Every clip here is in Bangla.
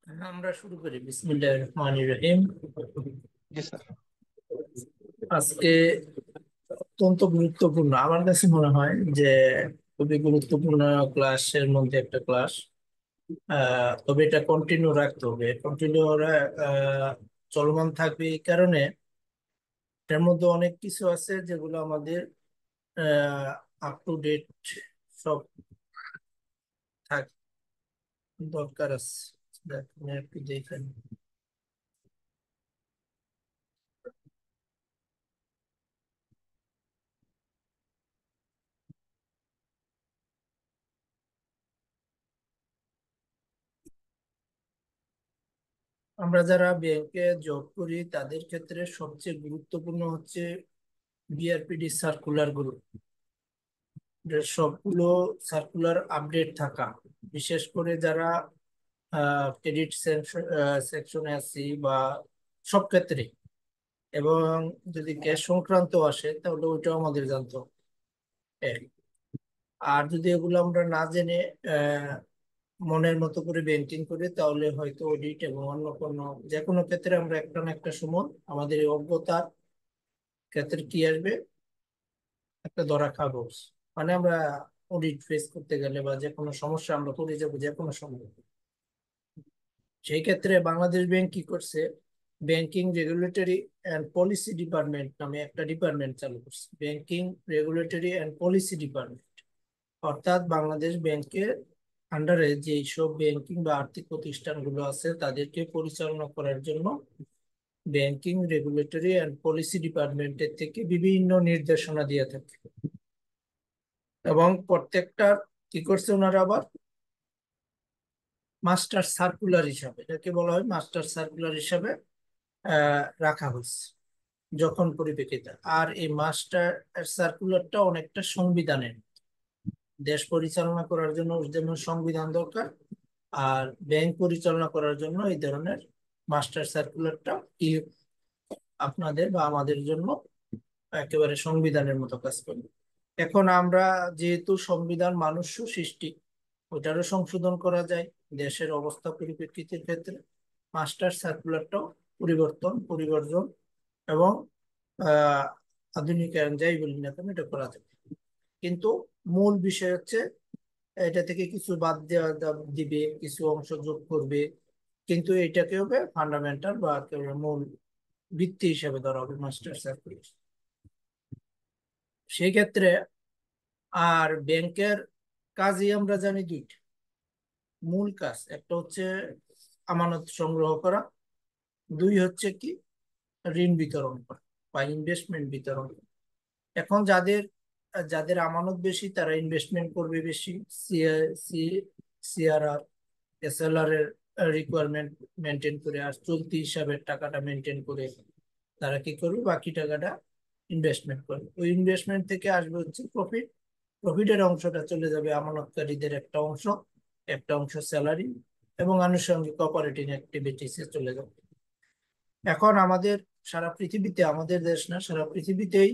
আমরা শুরু করি। বিসমিল্লাহির রহমানির রহিম। জি স্যার। আজকে অত্যন্ত গুরুত্বপূর্ণ আমার কাছে মনে হয় যে খুবই গুরুত্বপূর্ণ ক্লাসের মধ্যে একটা ক্লাস। তবে এটা কন্টিনিউ রাখতে হবে, কন্টিনিউ চলমান থাকবে। এই কারণে এটার মধ্যে অনেক কিছু আছে যেগুলো আমাদের আপ টু ডেট সব থাক দরকার আছে। আপনি একটু দেখেন। আমরা যারা ব্যাংকে জব করি তাদের ক্ষেত্রে সবচেয়ে গুরুত্বপূর্ণ হচ্ছে বিআরপিডি সার্কুলার গুলো, যে সবগুলো সার্কুলার আপডেট থাকা। বিশেষ করে যারা ক্রেডিট সেকশনে আছি বা সব ক্ষেত্রে, এবং যদি ক্যাশ সংক্রান্ত আসে তাহলে ওইটাও আমাদের জানতে হবে। এই। আর যদি এগুলো আমরা না জেনে আহ, মনের মতো করে ব্যাংকিং করি তাহলে হয়তো অডিট এবং অন্য কোনো যে কোনো ক্ষেত্রে আমরা একটা না একটা সময় আমাদের এই অজ্ঞতার ক্ষেত্রে কি আসবে, একটা ধরা খাবো। মানে আমরা অডিট ফেস করতে গেলে বা যে কোনো সমস্যা আমরা পড়ে যাবো যে কোনো সময়। সেই ক্ষেত্রে বাংলাদেশ ব্যাংক কি করছে, banking regulatory and policy department নামে একটা ডিপার্টমেন্ট চালু করছে। Banking regulatory and policy department, অর্থাৎ বাংলাদেশ ব্যাংকের আন্ডারে যে সব ব্যাংকিং বা আর্থিক প্রতিষ্ঠানগুলো আছে তাদেরকে পরিচালনা করার জন্য ব্যাংকিং রেগুলেটরি অ্যান্ড পলিসি ডিপার্টমেন্টের থেকে বিভিন্ন নির্দেশনা দিয়ে থাকে। এবং প্রত্যেকটা কি করছে ওনারা আবার মাস্টার সার্কুলার হিসাবে, এটাকে বলা হয় মাস্টার সার্কুলার হিসাবে রাখা হয়েছে যখন পরিপ্রেক্ষিতে। আর এই মাস্টার সার্কুলারটা অনেকটা সংবিধানের, দেশ পরিচালনা করার জন্য যেমন সংবিধান দরকার, আর ব্যাংক পরিচালনা করার জন্য এই ধরনের মাস্টার সার্কুলারটা কি আপনাদের বা আমাদের জন্য একেবারে সংবিধানের মতো কাজ করবে। এখন আমরা যেহেতু সংবিধান মানুষ সৃষ্টি, ওটারও সংশোধন করা যায় দেশের অবস্থা পরিপ্রেক্ষিতের ক্ষেত্রে। মাস্টার সার্কুলারটাও পরিবর্তন এবং আহ আধুনিকায়ন যাই বলি না কেন এটা করা যাবে। কিন্তু মূল বিষয় হচ্ছে এটা থেকে কিছু বাদ দেওয়া দিবে, কিছু অংশ যোগ করবে, কিন্তু এটাকে হবে ফান্ডামেন্টাল বা একেবারে মূল ভিত্তি হিসেবে ধরা হবে মাস্টার সার্কুলার। সেই ক্ষেত্রে আর ব্যাংকের কাজই আমরা জানি দুইটা মূল কাজ, একটা হচ্ছে আমানত সংগ্রহ করা, দুই হচ্ছে কি ঋণ বিতরণ করা বা ইনভেস্টমেন্ট বিতরণ করা। এখন যাদের যাদের আমানত বেশি তারা ইনভেস্টমেন্ট করবে বেশি, সিআরআর এসএলআর এর রিকোয়ারমেন্ট মেনটেন করে আর চলতি হিসাবের টাকাটা মেনটেন করে তারা কি করবে, বাকি টাকাটা ইনভেস্টমেন্ট করবে। ওই ইনভেস্টমেন্ট থেকে আসবে হচ্ছে প্রফিট। প্রফিটের অংশটা চলে যাবে আমানতকারীদের একটা অংশ, একটা অংশ স্যালারি এবং আনুষঙ্গিক অপারেটিং অ্যাক্টিভিটিসে চলে যাবে। এখন আমাদের সারা পৃথিবীতে, আমাদের দেশ না সারা পৃথিবীতেই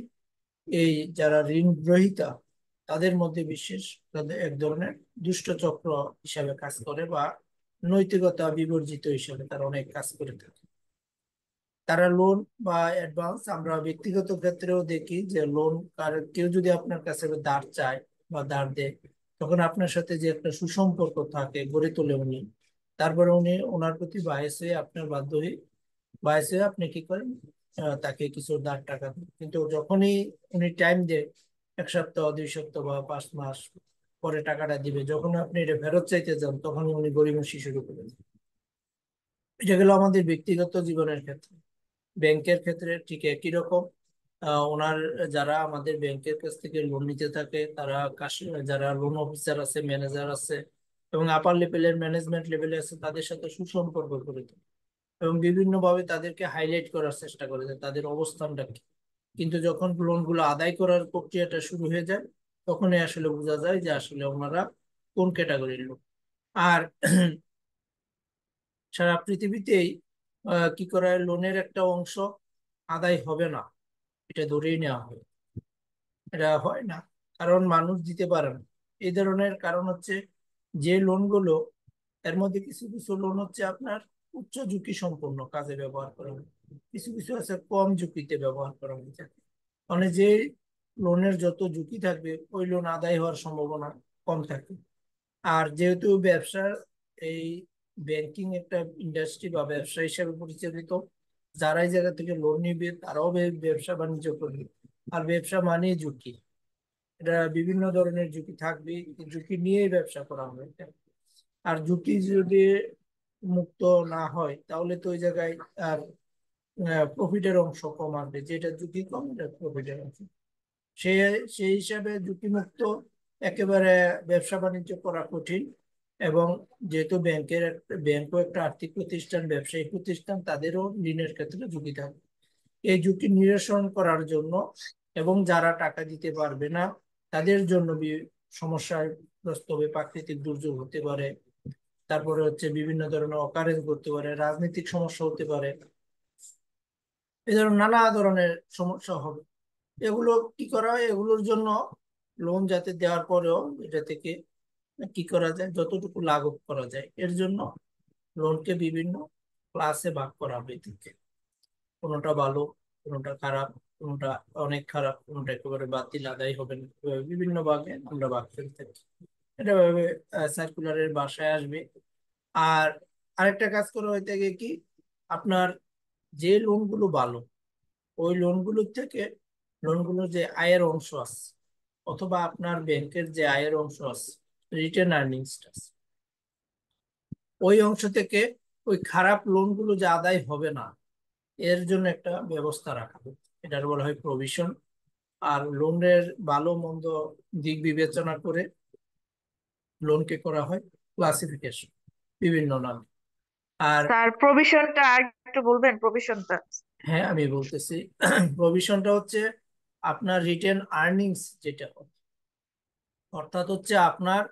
এই যারা ঋণ গ্রহীতা তাদের মধ্যে বিশেষ তাদের এক ধরনের দুষ্ট চক্র হিসাবে কাজ করে বা নৈতিকতা বিবর্জিত হিসাবে তারা অনেক কাজ করে থাকে। তারা লোন বা অ্যাডভান্স, আমরা ব্যক্তিগত ক্ষেত্রেও দেখি যে লোন আর কেউ যদি আপনার কাছে ধার চায় বা ধার দেয়, তখন আপনার সাথে যে একটা সুসম্পর্ক থাকে গড়ে তোলে উনি, তারপরে উনি ওনার প্রতি বায়াস হয়ে আপনার বাধ্য হয়ে বায়াস হয়ে আপনি কি করেন, তাকে কিছু ধার টাকা দেন। কিন্তু যখনই উনি টাইম দেয়, 1 সপ্তাহ 2 সপ্তাহ বা 5 মাস পরে টাকাটা দিবে, যখন আপনি এটা ফেরত চাইতে যান তখন উনি গড়িমসি শুরু করে দেন। এটা গেল আমাদের ব্যক্তিগত জীবনের ক্ষেত্রে। ব্যাংকের ক্ষেত্রে ঠিক একই রকম। ওনার যারা আমাদের ব্যাংকের কাছ থেকে লোন নিতে থাকে তারা যারা লোন অফিসার আছে, ম্যানেজার আছে এবং আপার লেভেলের ম্যানেজমেন্ট লেভেলে আছে তাদের সাথে সুসম্পর্ক করে তোলে এবং বিভিন্ন ভাবে তাদেরকে হাইলাইট করার চেষ্টা করে যে তাদের অবস্থানটা কি। কিন্তু যখন লোনগুলো আদায় করার প্রক্রিয়াটা শুরু হয়ে যায় তখনই আসলে বোঝা যায় যে আসলে ওনারা কোন ক্যাটাগরির লোক। আর সারা পৃথিবীতেই কি করা হয়, লোনের একটা অংশ আদায় হবে না এটা ধরেই নেওয়া হয়। এটা হয় না কারণ মানুষ দিতে পারে না। এই ধরনের কারণ হচ্ছে যে লোনগুলো এর মধ্যে কিছু কিছু লোন হচ্ছে আপনার উচ্চ ঝুঁকি সম্পন্ন কাজে ব্যবহার করা হয়, কিছু কিছু আছে কম ঝুঁকিতে ব্যবহার করা হয়ে থাকে। মানে যে লোনের যত ঝুঁকি থাকবে ওই লোন আদায় হওয়ার সম্ভাবনা কম থাকে। আর যেহেতু ব্যবসার এই ব্যাংকিং একটা ইন্ডাস্ট্রি বা ব্যবসা হিসেবে পরিচালিত, যারা এই জায়গা থেকে লোন নিবে তারাও ব্যবসা বাণিজ্য করবে। আর ব্যবসা মানেই ঝুঁকি, এটা বিভিন্ন ধরনের ঝুঁকি থাকবে, এই ঝুঁকি নিয়েই ব্যবসা করা হবে। আর ঝুঁকি যদি মুক্ত না হয় তাহলে তো ওই জায়গায় আর প্রফিটের অংশ কম আসবে, যেটা ঝুঁকি কম এটা প্রফিটের অংশ। সে সেই হিসাবে ঝুঁকিমুক্ত একেবারে ব্যবসা বাণিজ্য করা কঠিন। এবং যেহেতু ব্যাংকও একটা আর্থিক প্রতিষ্ঠান, ব্যবসায়িক প্রতিষ্ঠান, তাদেরও ঋণের ক্ষেত্রে ঝুঁকি থাকে। এই ঝুঁকি নিরসন করার জন্য এবং যারা টাকা দিতে পারবে না তাদের জন্য সমস্যায় গ্রস্ত হবে, প্রাকৃতিক দুর্যোগ হতে পারে, তারপরে হচ্ছে বিভিন্ন ধরনের অকারেন্স করতে পারে, রাজনৈতিক সমস্যা হতে পারে, এই ধরনের নানা ধরনের সমস্যা হবে। এগুলো কি করা হয়, এগুলোর জন্য লোন যাতে দেওয়ার পরেও এটা থেকে কি করা যায়, যতটুকু লাঘব করা যায় এর জন্য লোনকে বিভিন্ন ক্লাসে ভাগ করা হয়ে থাকে। কোনোটা ভালো, কোনোটা খারাপ, কোনোটা অনেক খারাপ, কোনোটা একেবারে বাতিল, আদায় হবে না, এভাবে বিভিন্ন ভাগে আমরা ভাগ করে থাকি। এটা ভাবে সার্কুলারের বাসায় আসবে। আর আরেকটা কাজ করা হয়ে থাকে কি, আপনার যে লোনগুলো ভালো ওই লোনগুলোর থেকে লোনগুলোর যে আয়ের অংশ আছে অথবা আপনার ব্যাংকের যে আয়ের অংশ আছে, রিটেন আর্নিংস আছে, ওই অংশ থেকে ওই খারাপ লোনগুলো যে আদায় হবে না এর জন্য একটা ব্যবস্থা রাখা হয়, এটার বলা হয় প্রভিশন। আর লোনের ভালো মন্দ দিক বিবেচনা করে লোনকে করা হয় ক্লাসিফিকেশন বিভিন্ন নামে। আর স্যার, প্রভিশনটা আর একটু বলবেন, প্রভিশনটা? হ্যাঁ, আমি বলতেছি প্রভিশনটা হচ্ছে আপনার রিটেন আর্নিংস যেটা, অর্থাৎ হচ্ছে আপনার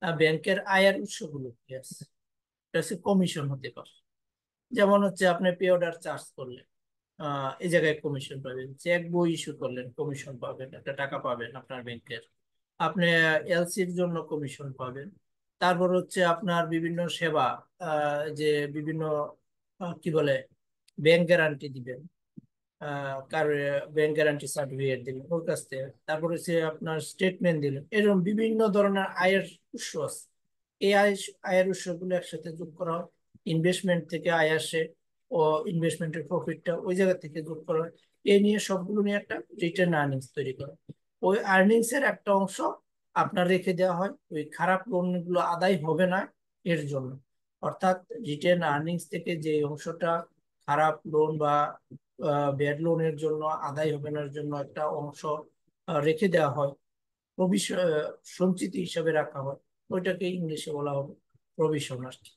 ব্যাংকের আয়ের উৎসগুলো কি আছে, এটা হচ্ছে কমিশন হতে পারে। যেমন হচ্ছে আপনি পে অর্ডার চার্জ করলেন, এই জায়গায় কমিশন পাবেন, চেক বই ইস্যু করলেন কমিশন পাবেন, একটা টাকা পাবেন আপনার ব্যাংকের। আপনি এলসির জন্য কমিশন পাবেন। তারপর হচ্ছে আপনার বিভিন্ন সেবা, যে বিভিন্ন কি বলে ব্যাংক গ্যারান্টি দিবেন, কার ব্যাংক গ্যারান্টি সার্টিফিকেট দিলেন ওর কাছ থেকে, তারপরে হচ্ছে আপনার স্টেটমেন্ট দিলেন, এরকম বিভিন্ন ধরনের আয়ের উৎস আছে। এই আয়ের উৎসগুলো একসাথে যোগ করা হয়, ইনভেস্টমেন্ট থেকে আয় আসে ও ইনভেস্টমেন্টের প্রফিটটা ওই জায়গা থেকে যোগ করা হয়। এই নিয়ে সবগুলো নিয়ে একটা রিটার্ন আর্নিংস তৈরি করা হয়। ওই আর্নিংস এর একটা অংশ আপনার রেখে দেওয়া হয় ওই খারাপ লোন গুলো আদায় হবে না এর জন্য। অর্থাৎ রিটেন আর্নিংস থেকে যে অংশটা খারাপ লোন বা ব্যাড লোনের জন্য আদায় হবে না, এর জন্য একটা অংশ রেখে দেওয়া হয়, প্রভিশন সঞ্চিতি হিসাবে রাখা হয়, ওইটাকে ইংলিশে বলা হবে প্রভিশন আর কি।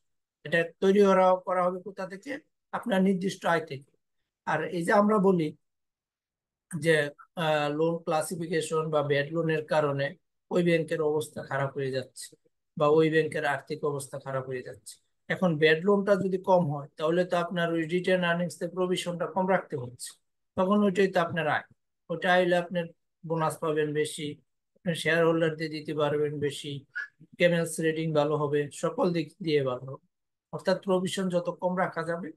এটা তৈরি করা হবে কোথা থেকে, আপনার নির্দিষ্ট আয় থেকে। আর এই যে আমরা বলি যে লোন ক্লাসিফিকেশন বা ব্যাড লোনের কারণে ওই ব্যাংকের অবস্থা খারাপ হয়ে যাচ্ছে বা ওই ব্যাংকের আর্থিক অবস্থা খারাপ হয়ে যাচ্ছে, এখন ব্যাড লোনটা যদি কম হয় তাহলে তো আপনার ওই রিটেন আর্নিংস এর প্রভিশনটা কম রাখতে হচ্ছে, তখন ওইটাই তো আপনার আয়। ওইটা আইলে আপনার বোনাস পাবেন বেশি, আপনি শেয়ার হোল্ডারদের দিতে পারবেন বেশি, কেমেলস রেটিং ভালো হবে, সকল দিক দিয়ে ভালো হবে। অর্থাৎ প্রভিশন যত কম রাখা যাবে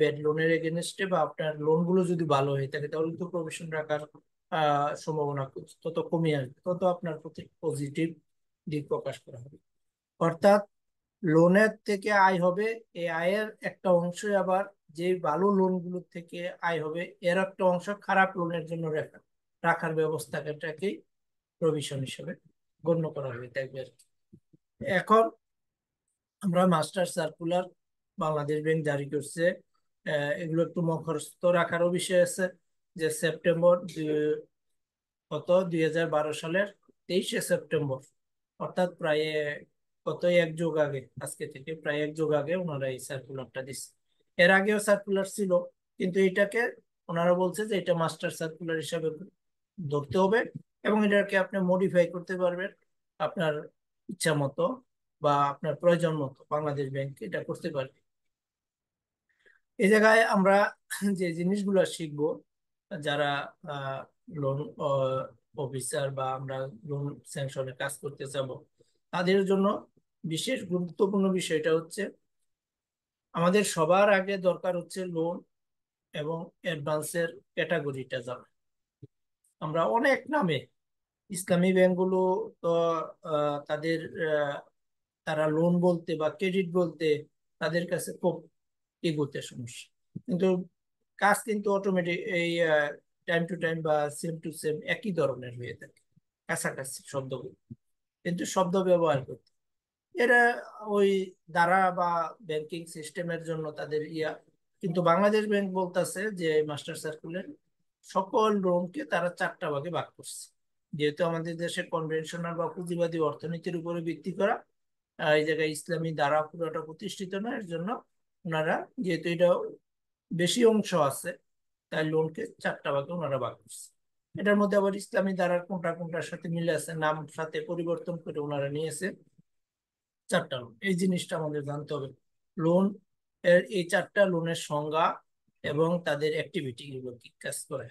ব্যাড লোনের এগেনস্টে বা আপনার লোন গুলো যদি ভালো হয়ে থাকে তাহলে তো প্রভিশন রাখার সম্ভাবনা তত কমে আসবে, তত আপনার প্রতি পজিটিভ দিক প্রকাশ করা হবে। অর্থাৎ লোনের থেকে আয় হবে, এই আয়ের একটা অংশ আবার যে ভালো লোন গুলোর থেকে আয় হবে এর একটা অংশ খারাপ লোনের জন্য রাখার ব্যবস্থাটাকেই প্রভিশন হিসেবে গণ্য করা হয়ে থাকবে আর কি। এখন আমরা মাস্টার সার্কুলার বাংলাদেশ ব্যাংক জারি করছে, এগুলো একটু মুখস্থ রাখারও বিষয় আছে। যে সেপ্টেম্বর কত 2012 সালের 23শে সেপ্টেম্বর, অর্থাৎ প্রায় কত এক যুগ আগে, আজকে থেকে প্রায় এক যুগ আগে ওনারা এই সার্কুলারটা দিচ্ছে। এর আগেও সার্কুলার ছিল, কিন্তু এটাকে ওনারা বলছে যে এটা মাস্টার সার্কুলার হিসাবে ধরতে হবে এবং এটাকে আপনি মডিফাই করতে পারবেন আপনার ইচ্ছা মতো বা আপনার প্রয়োজন মতো, বাংলাদেশ ব্যাংক এটা করতে পারবে। এই জায়গায় আমরা যে জিনিসগুলো শিখবো, যারা লোন অফিসার বা আমরা লোন স্যাংশনে কাজ করতে যাব তাদের জন্য বিশেষ গুরুত্বপূর্ণ বিষয়টা হচ্ছে আমাদের সবার আগে দরকার হচ্ছে লোন এবং অ্যাডভান্সের ক্যাটাগরিটা জানা। আমরা অনেক নামে ইসলামী ব্যাংকগুলো তো তাদের তারা লোন বলতে বা ক্রেডিট বলতে তাদের কাছে খুব এগোতে সমস্যা, কিন্তু কাজ কিন্তু অটোমেটিক এই টাইম টু টাইম বা সেম টু সেম একই ধরনের হয়ে থাকে, কাছাকাছি শব্দগুলো, কিন্তু শব্দ ব্যবহার করতে এরা ওই দ্বারা বা ব্যাংকিং সিস্টেমের জন্য তাদের কিন্তু বাংলাদেশ ব্যাংক বলতেছে যে মাস্টার সার্কুলার সকল লোনকে তারা 4টা ভাগে ভাগ করছে। যেহেতু আমাদের দেশে কনভেনশনাল বা পুঁজিবাদী অর্থনীতির উপরে ভিত্তি করা, এই জায়গায় ইসলামী দ্বারা পুরোটা প্রতিষ্ঠিত না, এর জন্য ওনারা যেহেতু এটা বেশি অংশ আছে, তাই লোনকে 4টা ভাগে ওনারা ভাগ করছে। এটার মধ্যে আবার ইসলামী ধারার কোনটা কোনটার সাথে মিলে আছে, নাম সাথে পরিবর্তন করে ওনারা নিয়েছে 4টা লোন। এই জিনিসটা আমাদের জানতে হবে। লোন এর এই 4টা লোনের সংজ্ঞা এবং তাদের অ্যাক্টিভিটি গুলো কি কাজ করে।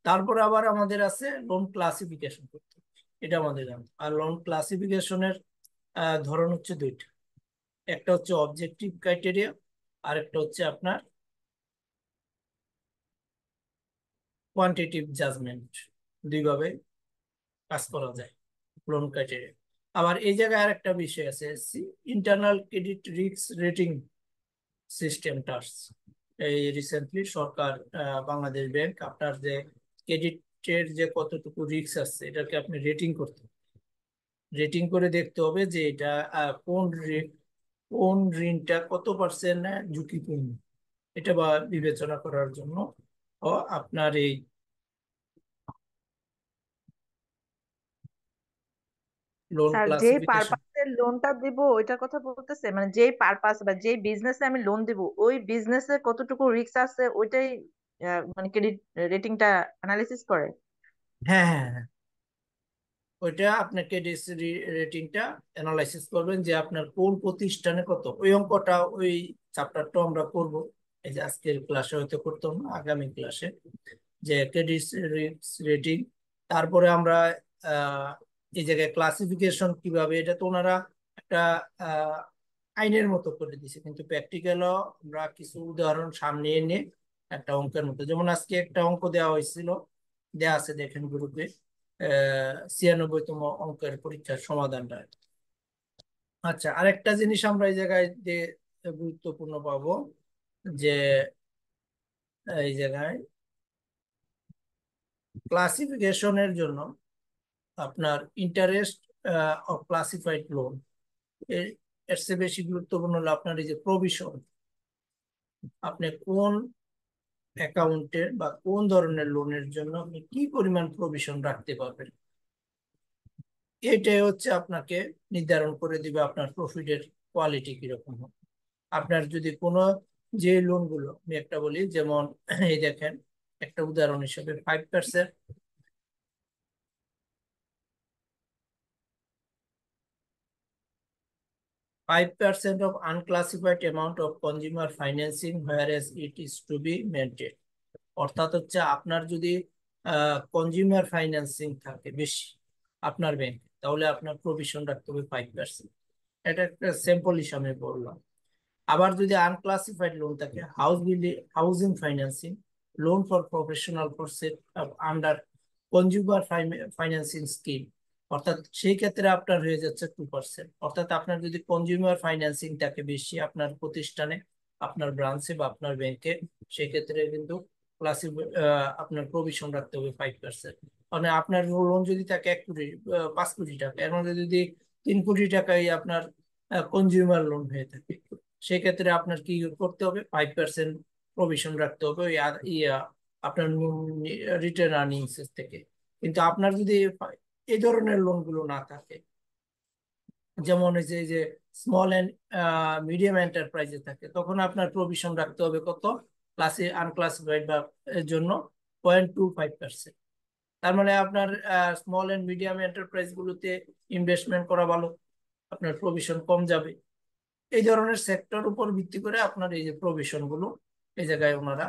তারপরে আবার আমাদের আছে লোন ক্লাসিফিকেশন করতে হবে। এটা আমাদের জানতে হবে। আর লোন ক্লাসিফিকেশনের ধরন হচ্ছে দুইটা, একটা হচ্ছে অবজেক্টিভ ক্রাইটেরিয়া, আর একটা হচ্ছে আপনার কোয়ান্টিটিভ জাজমেন্ট। দুইভাবে কাজ করা যায় লোন ক্রাইটেরিয়া। আবার এই জায়গায় আর একটা বিষয় আছে, ইন্টারনাল ক্রেডিট রিস্ক রেটিং সিস্টেমটা আসছে। এই রিসেন্টলি সরকার, বাংলাদেশ ব্যাংক আপনার যে ক্রেডিটের যে কতটুকু রিস্ক আছে এটাকে আপনি রেটিং করতে, রেটিং করে দেখতে হবে যে এটা কোন ঋণটা কত পার্সেন্ট ঝুঁকিপূর্ণ, এটা বা বিবেচনা করার জন্য আপনার এই লোন স্যার, যে ক্লাসিফিকেশন। পারপাসের লোনটা দিব ওইটার কথা বলতেছে, মানে যেই পারপাস বা যেই বিজনেসে আমি লোন দিব ওই বিজনেসে কতটুকু রিস্ক আছে ওইটাই মানে ক্রেডিট রেটিংটা অ্যানালিসিস করে। হ্যাঁ, হ্যাঁ, হ্যাঁ, ওইটা আপনাকে রেটিংটা অ্যানালাইসিস করবেন যে আপনার কোন প্রতিষ্ঠানে কত। ওই অঙ্কটা ওই চ্যাপ্টারটা আমরা করব, এই যে আজকের ক্লাসে হয়তো করতাম না, আগামী ক্লাসে, যে ক্রেডিট রিস্ক রেটিং। তারপরে আমরা আহ, এই জায়গায় ক্লাসিফিকেশন কিভাবে, এটা তো ওনারা একটা আহ, আইনের মতো করে দিছে, কিন্তু প্র্যাকটিক্যালও আমরা কিছু উদাহরণ সামনে এনে একটা অঙ্কের মতো, যেমন আজকে একটা অঙ্ক দেওয়া হয়েছিল, দেওয়া আছে দেখেন গ্রুপে, 96তম অঙ্কের পরীক্ষার সমাধানটা। আচ্ছা, আরেকটা জিনিস আমরা এই জায়গায় যে গুরুত্বপূর্ণ পাবো, যে এই জায়গায় ক্লাসিফিকেশনের জন্য আপনার ইন্টারেস্ট অফ ক্লাসিফাইড লোন, এর এর চেয়ে বেশি গুরুত্বপূর্ণ হলো আপনার এই যে প্রভিশন, আপনি কোন অ্যাকাউন্টের বা কোন ধরনের লোনের জন্য আপনি কি পরিমাণ প্রভিশন রাখতে পারবেন, এটাই হচ্ছে আপনাকে নির্ধারণ করে দিবে আপনার প্রফিটের কোয়ালিটি কিরকম হবে। আপনার যদি কোনো যে লোনগুলো, আমি একটা বলি, যেমন এই দেখেন একটা উদাহরণ হিসেবে 5%, 5% of unclassified amount of consumer financing whereas it is to be maintained। অর্থাৎ হচ্ছে আপনার যদি কনজিউমার ফাইন্যান্সিং থাকে বেশি আপনার ব্যাংকে, তাহলে আপনার প্রভিশন রাখতে হবে 5%। এটা একটা স্যাম্পল হিসাবে বললাম। আবার যদি আনক্লাসিফাইড লোন থাকে, housing financing, loan for professional courses under consumer financing scheme, অর্থাৎ সেই ক্ষেত্রে আপনার হয়ে যাচ্ছে 2%। অর্থাৎ আপনার যদি কনজিউমার ফাইন্যান্সিং থাকে বেশি আপনার প্রতিষ্ঠানে, আপনার ব্রাঞ্চে বা আপনার ব্যাংকে, সেক্ষেত্রে কিন্তু ক্লাসিক আপনার প্রভিশন রাখতে হবে 5%। মানে আপনার লোন যদি থাকে 1 কোটি, 5 কোটি টাকা, এর মধ্যে যদি 3 কোটি টাকাই আপনার কনজিউমার লোন হয়ে থাকে, সেক্ষেত্রে আপনার কি করতে হবে, 5% প্রভিশন রাখতে হবে ওই আপনার রিটার্ন আর্নিংস থেকে। কিন্তু আপনার যদি এই ধরনের লোনগুলো না থাকে, যেমন এই যে স্মল এন্ড মিডিয়াম এন্টারপ্রাইজে থাকে, তখন আপনার প্রভিশন রাখতে হবে কত, আনক্লাসিফাইড বা এর জন্য 0.25%। তার মানে আপনার স্মল এন্ড মিডিয়াম এন্টারপ্রাইজ গুলোতে ইনভেস্টমেন্ট করা ভালো, আপনার প্রভিশন কম যাবে। এই ধরনের সেক্টর উপর ভিত্তি করে আপনার এই যে প্রভিশন গুলো এই জায়গায় ওনারা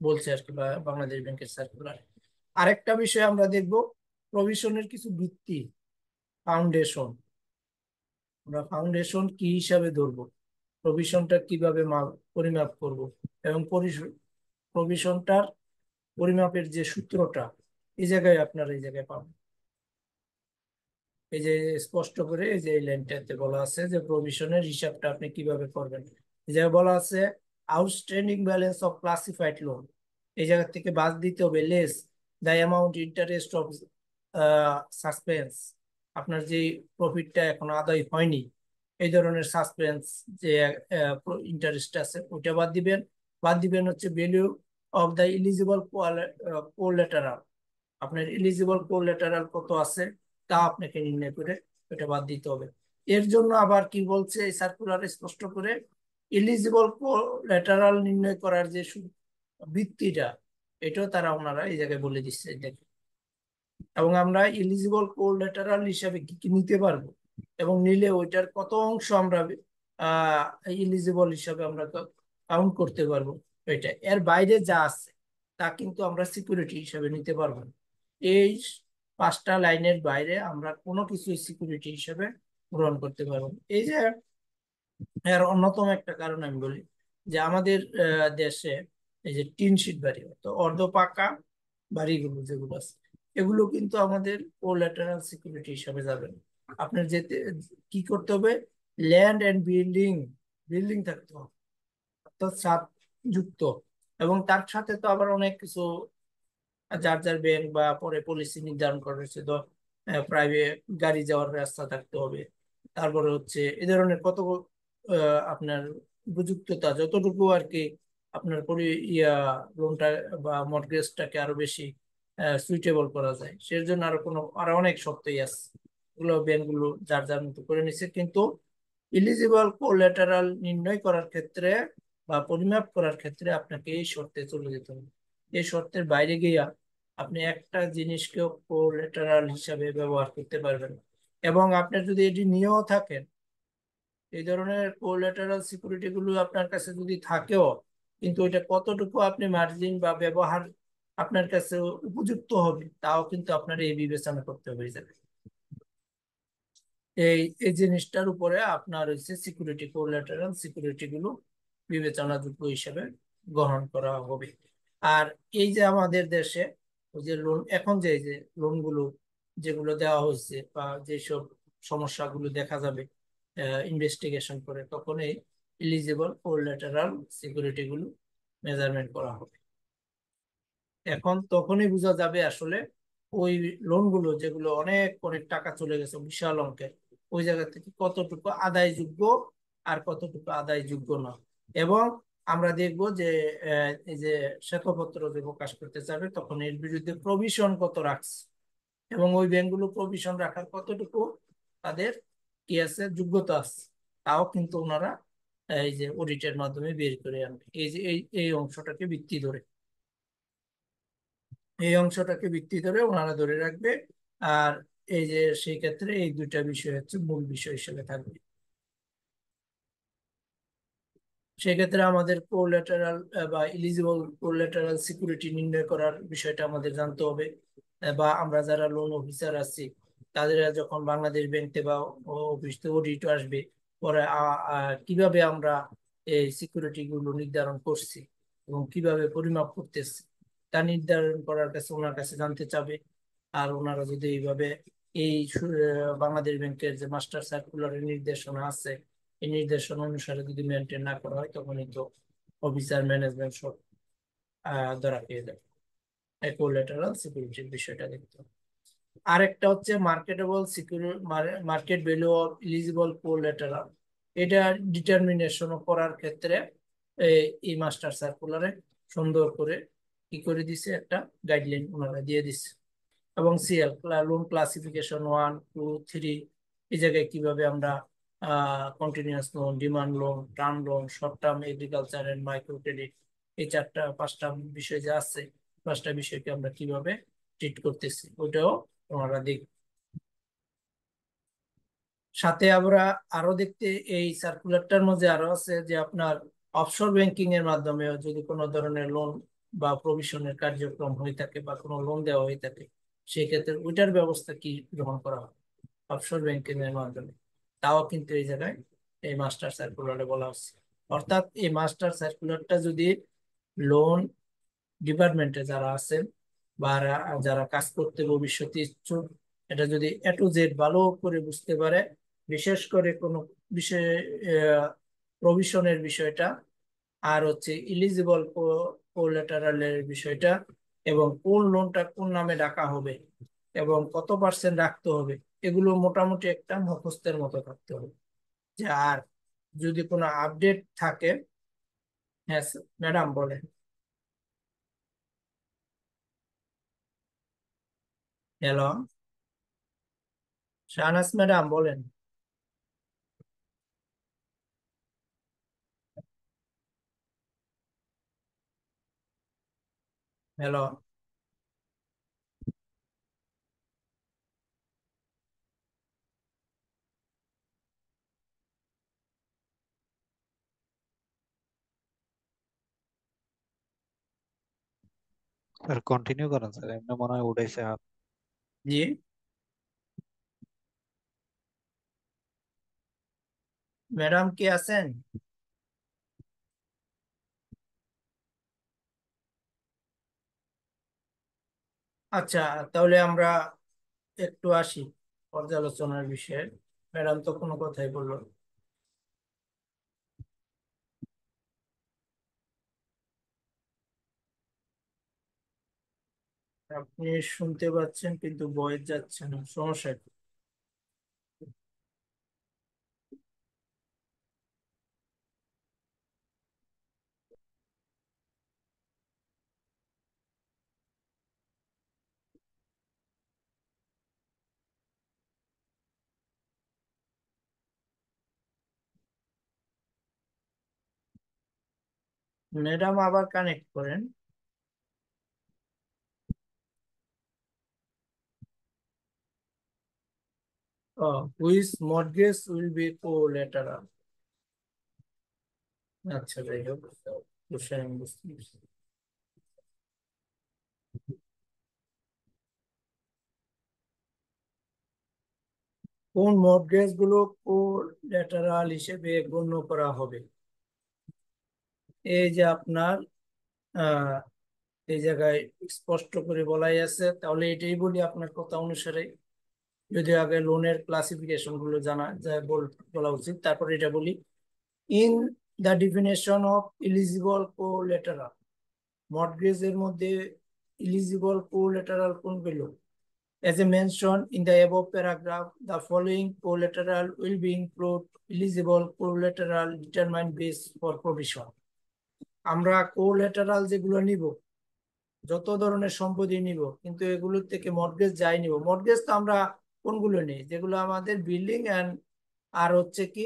বলছে আর কি, বা বাংলাদেশ ব্যাংকের সার্কুলার। আরেকটা বিষয় আমরা দেখব, প্রভিশনের কিছু ভিত্তি, ফাউন্ডেশন। আমরা ফাউন্ডেশন কি হিসাবে ধরবো, প্রভিশনটা কিভাবে পরিমাপ করব, এবং প্রভিশনটার পরিমাপের যে সূত্রটা এই জায়গায় আপনার এই জায়গায় পাবেন। এই যে স্পষ্ট করে এই যে এই লাইনটাতে বলা আছে যে প্রভিশনের হিসাবটা আপনি কিভাবে করবেন। এই জায়গায় বলা আছে outstanding balance of classified loan, এই জায়গা থেকে বাদ দিতে হবে less the amount interest of suspense, আপনার যে প্রফিটটা এখনো আদায় হয়নি এই ধরনের সাসপেন্স যে ইন্টারেস্ট আছে ওইটা বাদ দিবেন। বাদ দিবেন হচ্ছে value of the eligible collateral, আপনার এলিজিবল কোলেটারাল কত আছে তা আপনাকে নির্ণয় করে এটা বাদ দিতে হবে। এর জন্য আবার কি বলছে এই সার্কুলার স্পষ্ট করে, এলিজিবল কোলেটারাল নির্ণয় করার যে ভিত্তিটা এটাও তারা ওনারা এই জায়গায় বলে দিচ্ছে দেখেন। এবং আমরা এলিজিবল কোলেটারাল হিসাবে কি কি নিতে পারবো এবং নিলে ওইটার কত অংশ আমরা এলিজিবল হিসাবে আমরা কাউন্ট করতে পারবো, এটা এর বাইরে যা আছে তা কিন্তু আমরা সিকিউরিটি হিসাবে নিতে পারবো না। এই 5টা লাইনের বাইরে আমরা কোনো কিছু সিকিউরিটি হিসাবে গ্রহণ করতে পারবো না। এই যে এর অন্যতম একটা কারণ আমি বলি যে আমাদের দেশে এই যে টিন শিট বাড়ি তো অর্ধ পাকা বাড়িগুলো যেগুলো আছে এগুলো কিন্তু আমাদের কোল্যাটারাল সিকিউরিটি হিসাবে যাবে না। আপনার যেতে কি করতে হবে, ল্যান্ড এন্ড বিল্ডিং, বিল্ডিং থাকতে হবে অর্থাৎ ছাদ যুক্ত, এবং তার সাথে তো আবার অনেক কিছু যার যার ব্যাংক বা পরে পলিসি নির্ধারণ করা হয়েছে, তো প্রাইভেট গাড়ি যাওয়ার রাস্তা থাকতে হবে। তারপরে হচ্ছে এই ধরনের কত আপনার উপযুক্ততা যতটুকু আর কি আপনার ইয়া লোনটা বা মর্টগেজটাকে আরো বেশি সুইটেবল করা যায় সের জন্য আরো অনেক শর্তই আছে, এগুলো ব্যাংকগুলো যার যার মতো করে নিচ্ছে। কিন্তু ইলিজিবল কোল্যাটারাল নির্ণয় করার ক্ষেত্রে বা পরিমাপ করার ক্ষেত্রে আপনাকে এই শর্তে চলে যেতে হবে। এই শর্তের বাইরে গিয়া আপনি একটা জিনিসকেও কোল্যাটারাল হিসাবে ব্যবহার করতে পারবেন না। এবং আপনার যদি এটি নিয়েও থাকেন, এই ধরনের কোল্যাটারাল সিকিউরিটি গুলো আপনার কাছে যদি থাকেও, কিন্তু এটা কতটুকু আপনি মার্জিন বা ব্যবহার আপনার কাছে উপযুক্ত হবে তাও কিন্তু আপনার এই বিবেচনা করতে হবে। এই এই জিনিসটার উপরে আপনার হচ্ছে সিকিউরিটি কোল্যাটারাল সিকিউরিটি গুলো বিবেচনাযোগ্য হিসেবে গ্রহণ করা হবে। আর এই যে আমাদের দেশে ওই যে লোন এখন যে এই যে লোনগুলো যেগুলো দেওয়া হচ্ছে বা যেসব সমস্যাগুলো দেখা যাবে ইনভেস্টিগেশন করে, তখন এই এলিজিবল কোল্যাটারাল সিকিউরিটি গুলো মেজারমেন্ট করা হবে। এখন তখনই বোঝা যাবে আসলে ওই লোনগুলো যেগুলো অনেক অনেক টাকা চলে গেছে বিশাল অঙ্কের, ওই জায়গা থেকে কতটুকু আদায়যোগ্য আর কতটুকু আদায়যোগ্য না। এবং আমরা দেখব যে এই যে শ্বেতপত্র যে প্রকাশ করতে চাবে তখন এর বিরুদ্ধে প্রভিশন কত রাখছে এবং ওই ব্যাংকগুলো প্রভিশন রাখার কতটুকু তাদের কি আছে যোগ্যতা আছে তাও কিন্তু ওনারা এই যে অডিটের মাধ্যমে বের করে আনবে, এই যে এই অংশটাকে ভিত্তি ধরে, এই অংশটাকে ভিত্তি ধরে ওনারা ধরে রাখবে। আর এই যে সেই ক্ষেত্রে এই দুইটা বিষয় হচ্ছে মূল বিষয় হিসেবে থাকবে। সেক্ষেত্রে আমাদের কোল্যাটারাল বা ইলিজিবল কোল্যাটারাল সিকিউরিটি নির্ণয় করার বিষয়টা আমাদের জানতে হবে। বা আমরা যারা লোন অফিসার আছি তাদের যখন বাংলাদেশ ব্যাংকে বা অফিস থেকে অডিট আসবে পরে কিভাবে আমরা এই সিকিউরিটি গুলো নির্ধারণ করছি এবং কিভাবে পরিমাপ করতেছি তা নির্ধারণ করার কাছে ওনার কাছে জানতে চাবে। আর ওনারা যদি এইভাবে এই বাংলাদেশ ব্যাংকের যে মাস্টার সার্কুলারের নির্দেশনা আছে এই নির্দেশনা অনুসারে যদি মেনটেন না করা হয় তখনই তো অফিসার ম্যানেজমেন্ট সব ধরা পেয়ে যাবে। কোল্যাটারাল সিকিউরিটির বিষয়টা দেখতে হবে। আরেকটা হচ্ছে marketable security, market value of eligible collateral, এটা ডিটারমিনেশন করার ক্ষেত্রে এই মাস্টার সার্কুলারে সুন্দর করে কি করে দিছে একটা গাইডলাইন ওনারা দিয়ে দিচ্ছে। এবং সিএল লোন ক্লাসিফিকেশন 1, 2, 3 এই জায়গায় কিভাবে আমরা continuous loan, demand loan, term loan, short term agriculture and micro credit, এই 4টা 5টা বিষয় যে আছে 5টা বিষয়কে আমরা কিভাবে ট্রিট করতেছি ওইটাও ওনারা দেখ। সাথে আমরা আরো দেখতে এই সার্কুলারটার মধ্যে আরো আছে যে আপনার অফশোর ব্যাংকিং এর মাধ্যমে যদি কোনো ধরনের লোন বা প্রভিশনের কার্যক্রম হয়ে থাকে বা কোনো লোন দেওয়া হয়ে থাকে সেক্ষেত্রে ওইটার ব্যবস্থা কি গ্রহণ করা হয় অফশোর ব্যাংকিং এর মাধ্যমে। তাও কিন্তু এই জায়গায় এই মাস্টার সার্কুলারে বলা হচ্ছে। অর্থাৎ এই মাস্টার সার্কুলারটা যদি লোন ডিপার্টমেন্টে যারা আছেন বা যারা কাজ করতে ভবিষ্যতে ইচ্ছুক, এটা যদি এ টু জেড ভালো করে বুঝতে পারে, বিশেষ করে কোনো বিষয়ে প্রভিশনের বিষয়টা, আর হচ্ছে ইলিজিবল কোল্যাটারালের বিষয়টা, এবং কোন লোনটা কোন নামে ডাকা হবে এবং কত পার্সেন্ট রাখতে হবে, এগুলো মোটামুটি একটা মুখস্থের মতো থাকতে হবে। যে আর যদি কোনো আপডেট থাকে। হ্যাঁ ম্যাডাম বলেন। হ্যালো, শাহনাজ ম্যাডাম বলেন। হ্যালো। স্যার কন্টিনিউ করেন স্যার, এমনি মনে হয় উঠাইছে হাত। জি ম্যাডাম কি আছেন? আচ্ছা, তাহলে আমরা একটু আসি পর্যালোচনার বিষয়ে। ম্যাডাম তো কোনো কথাই বললো না। আপনি শুনতে পাচ্ছেন কিন্তু ভয়েস যাচ্ছে না, সমস্যা কি? ম্যাডাম আবার কানেক্ট করেন। Which mortgage will be collateral. আচ্ছা, যাই হোক, বিষয় আমি বুঝতে পারছি। কোন মর্টগেজ গুলো কোল্যাটারাল হিসেবে গণ্য করা হবে? এই যে আপনার আহ এই জায়গায় স্পষ্ট করে বলাই আছে, তাহলে এটাই বলি আপনার কথা অনুসারে। যদি আগে লোনের ক্লাসিফিকেশন গুলো জানা যায় বলা উচিত, তারপর এটা বলি। In the definition of eligible collateral, মর্টগেজের মধ্যে ইলিজিবল কোলেটারাল কোনগুলো? As a mentioned in the above paragraph, the following collateral will be include eligible collateral determined base for provision. আমরা কোলেটারাল যেগুলো নিব, যত ধরনের সম্পত্তি নিব, কিন্তু এগুলোর থেকে মর্টগেজ যাই নিব। মর্টগেজ তো আমরা কোনগুলো নেই? যেগুলো আমাদের বিল্ডিং এন্ড আর হচ্ছে কি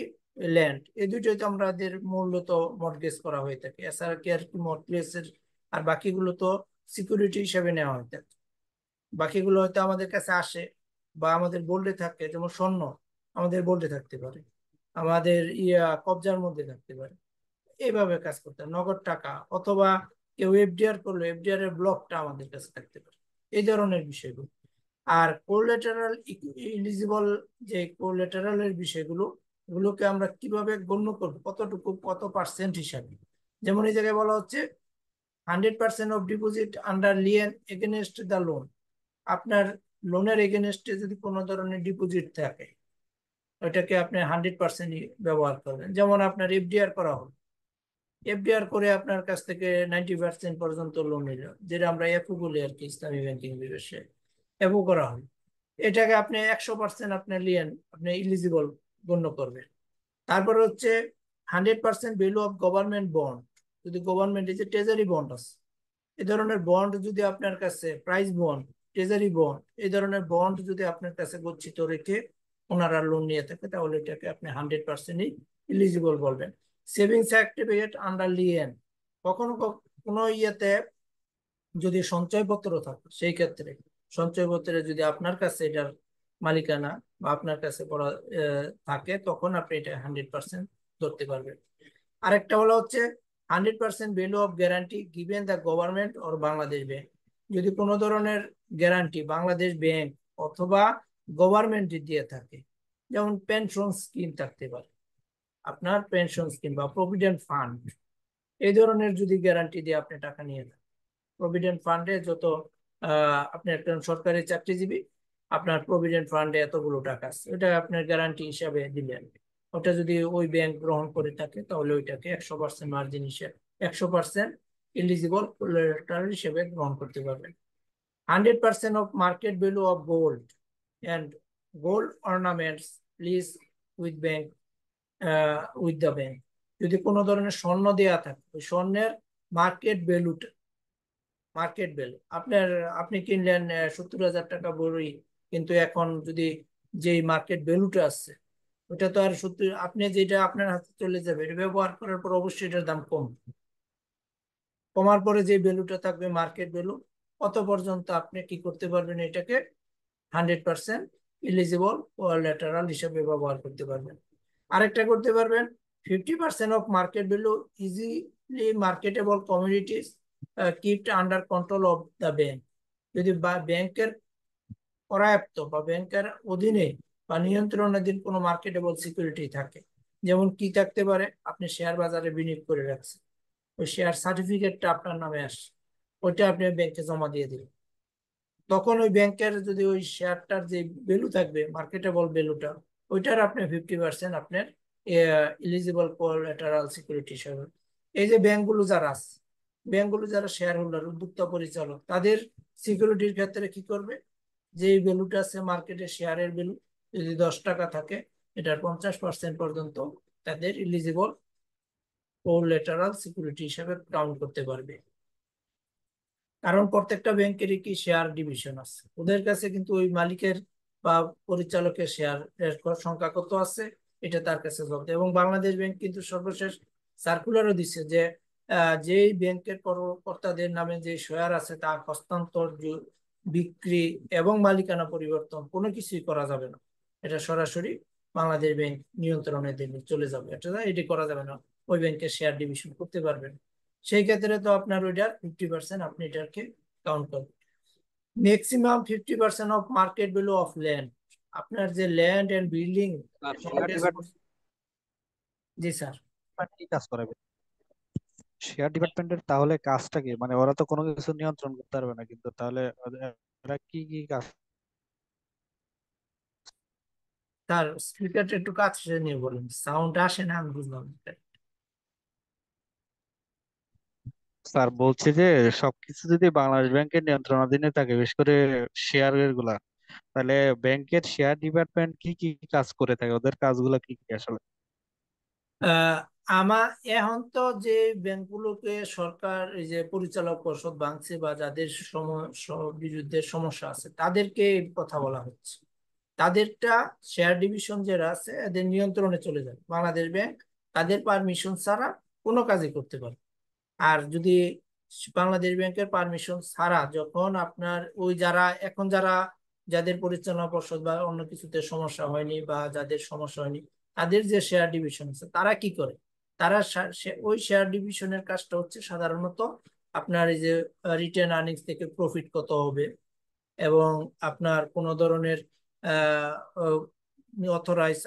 ল্যান্ড, এই দুটোই তো আমাদের মূলত মর্টগেজ করা হয়ে থাকে। এছাড়া কি আর কি মর্টগেজের, আর বাকিগুলো তো সিকিউরিটি হিসেবে নেওয়া হয়ে থাকে। বাকিগুলো হয়তো আমাদের কাছে আসে বা আমাদের বোল্ডে থাকে, যেমন স্বর্ণ আমাদের বোল্ডে থাকতে পারে, আমাদের কবজার মধ্যে থাকতে পারে। এইভাবে কাজ করতে হয়। নগদ টাকা, অথবা কেউ এফডিআর করলো, এফডিআর এর ব্লকটা আমাদের কাছে থাকতে পারে, এই ধরনের বিষয়গুলো। আর কোলেটারাল ইলিজিবল যে কোলেটারালের বিষয়গুলো, এগুলোকে আমরা কিভাবে গণ্য করবো, কতটুকু কত পার্সেন্ট হিসাবে? যেমন এই জায়গায় বলা হচ্ছে 100% of deposit under Leyen against the loan. আপনার লোনের এগেনস্টে যদি কোনো ধরনের ডিপোজিট থাকে, ওইটাকে আপনি 100% ব্যবহার করবেন। যেমন আপনার এফডিআর করা হলো, এফডিআর করে আপনার কাছ থেকে 90% পর্যন্ত লোন নিল, যেটা আমরা এফও বলি আর কি ইসলামী ব্যাংকিং বিবেশে, এফও করা হয়। এটাকে আপনি 100% আপনি লিয়েন, আপনি ইলিজিবল গণ্য করবেন। তারপর হচ্ছে 100% ভ্যালু অফ গভর্নমেন্ট বন্ড। যদি গভর্নমেন্ট, এই যে ট্রেজারি বন্ড আছে, এই ধরনের বন্ড যদি আপনার কাছে, প্রাইস বন্ড, ট্রেজারি বন্ড, এই ধরনের বন্ড যদি আপনার কাছে গচ্ছিত রেখে ওনারা লোন নিয়ে থাকে, তাহলে এটাকে আপনি 100%ই ইলিজিবল বলবেন। সেভিংস সার্টিফিকেট আন্ডার লিয়েন, কখনো কোনো ইয়েতে যদি সঞ্চয়পত্র থাকে, সেই ক্ষেত্রে সঞ্চয়পত্রে যদি আপনার কাছে এটার মালিকানা বা আপনার কাছে পড়া থাকে, তখন আপনি এটা 100% ধরতে পারবেন। আরেকটা হলো হচ্ছে 100% value of guarantee given the government or Bangladesh bank. যদি কোনো ধরনের গ্যারান্টি বাংলাদেশ ব্যাংক অথবা গভর্নমেন্ট দিয়ে থাকে, যেমন পেনশন স্কিম থাকতে পারে, আপনার পেনশন স্কিম বা প্রভিডেন্ট ফান্ড, এই ধরনের যদি গ্যারান্টি দিয়ে আপনি টাকা নিয়ে যান। প্রভিডেন্ট ফান্ডে যত আপনি একটা সরকারি চাকরিজীবী, আপনার প্রভিডেন্ট ফান্ডে এতগুলো টাকা আছে, ওটা আপনার গ্যারান্টি হিসাবে দিলেন। ওটা যদি ওই ব্যাংক গ্রহণ করে থাকে তাহলে ওইটাকে 100% মার্জিন হিসেবে, 100% এলিজিবল কোলাটেরাল হিসেবে গ্রহণ করতে পারবেন। 100% of market value of gold and gold ornaments lease with bank with the bank. যদি কোনো ধরনের স্বর্ণ দেয়া থাকে, ওই স্বর্ণের মার্কেট ভ্যালু আপনি কিনলেন 70,000 টাকা বড়ি, কিন্তু এখন যদি যেই মার্কেট ভ্যালুটা আছে ওটা তো আর সত্যি, আপনি যেটা আপনার হাতে চলে যাবে এটা ব্যবহার করার পর অবশ্যই এটার দাম কমার পরে যে ভ্যালুটা থাকবে মার্কেট ভ্যালু, কত পর্যন্ত আপনি কি করতে পারবেন, এটাকে 100% এলিজিবল কোলাটেরাল হিসেবে ব্যবহার করতে পারবেন। আরেকটা করতে পারবেন, 50% of market value easily marketable communities kept under control of the bank. যদি ব্যাংকের করায়ত্ত বা ব্যাংকের অধীনে বা নিয়ন্ত্রণাধীন কোনো মার্কেটেবল সিকিউরিটি থাকে, যেমন কি থাকতে পারে, আপনি শেয়ার বাজারে বিনিয়োগ করে রাখছেন, ওই শেয়ার সার্টিফিকেটটা আপনার নামে আসে, ওইটা আপনি ব্যাংকে জমা দিয়ে দিলেন, তখন ওই ব্যাংকের যদি ওই শেয়ারটার যে ভ্যালু থাকবে মার্কেটেবল ভ্যালুটা, ওইটার আপনি 50% আপনার এলিজিবল কোলাটেরাল সিকিউরিটি হিসাবে। এই যে ব্যাংকগুলো যারা শেয়ার হোল্ডার, উদ্যোক্তা, পরিচালক, তাদের সিকিউরিটির ক্ষেত্রে কি করবে, যে ভ্যালুটা আছে মার্কেটে শেয়ারের ভ্যালু যদি 10 টাকা থাকে, এটার 50% পর্যন্ত তাদের এলিজিবল কোলাটেরাল সিকিউরিটি হিসাবে কাউন্ট করতে পারবে। কারণ প্রত্যেকটা ব্যাংকেরই কি শেয়ার ডিভিশন আছে, ওদের কাছে কিন্তু ওই মালিকের বা পরিচালকের শেয়ারের সংখ্যা কত আছে এটা তার কাছে জানতে। এবং বাংলাদেশ ব্যাংক কিন্তু সর্বশেষ সার্কুলারও দিচ্ছে যে যেই ব্যাংকের কর্মকর্তাদের নামে যে শেয়ার আছে তা হস্তান্তর, বিক্রি এবং মালিকানা পরিবর্তন কোনো কিছুই করা যাবে না, এটা সরাসরি বাংলাদেশ ব্যাংক নিয়ন্ত্রণে চলে যাবে, এটি করা যাবে না, ওই ব্যাংকের শেয়ার ডিভিশন করতে পারবেন। সেই ক্ষেত্রে তো আপনার ওইটার 50% আপনি এটাকে কাউন্ট করবেন। Maximum 50% of market value of land, আপনার যে ল্যান্ড এন্ড বিল্ডিং। আর শেয়ার জি স্যার। ডিপার্টমেন্ট কি কাজ করে? শেয়ার ডিপার্টমেন্টের তাহলে কাজটা কি? মানে ওরা তো কোনো কিছু নিয়ন্ত্রণ করতে পারবে না, কিন্তু তাহলে ওরা কি কি কাজ? স্যার স্পিকারটা একটু কাছে নিয়ে বলেন, সাউন্ড আসে না, আমি বুঝলাম না। স্যার বলছে যে সবকিছু যদি বাংলাদেশ ব্যাংকের নিয়ন্ত্রণাধীনে থাকে, বিশেষ করে শেয়ার গুলা, তাহলে ব্যাংকের শেয়ার ডিপার্টমেন্ট কি কি কাজ করে থাকে? ওদের কাজগুলো কি কি আসলে? আহ, আমার এখন তো যে ব্যাংকগুলোকে সরকার এই যে পরিচালক পর্ষদ ভাঙছে বা যাদের বিরুদ্ধে সমস্যা আছে তাদেরকে এই কথা বলা হচ্ছে, তাদেরটা শেয়ার ডিভিশন যারা আছে এদের নিয়ন্ত্রণে চলে যাবে বাংলাদেশ ব্যাংক, তাদের পারমিশন ছাড়া কোনো কাজই করতে পারে। আর যদি বাংলাদেশ ব্যাংকের পারমিশন ছাড়া যখন আপনার ওই যাদের পরিচালনা পর্ষদ বা অন্য কিছুতে সমস্যা হয়নি বা যাদের সমস্যা হয়নি, তাদের যে শেয়ার ডিভিশন আছে তারা কি করে, তারা ওই শেয়ার ডিভিশনের কাজটা হচ্ছে সাধারণত আপনার এই যে রিটেন আর্নিংস থেকে প্রফিট কত হবে, এবং আপনার কোন ধরনের অথরাইজ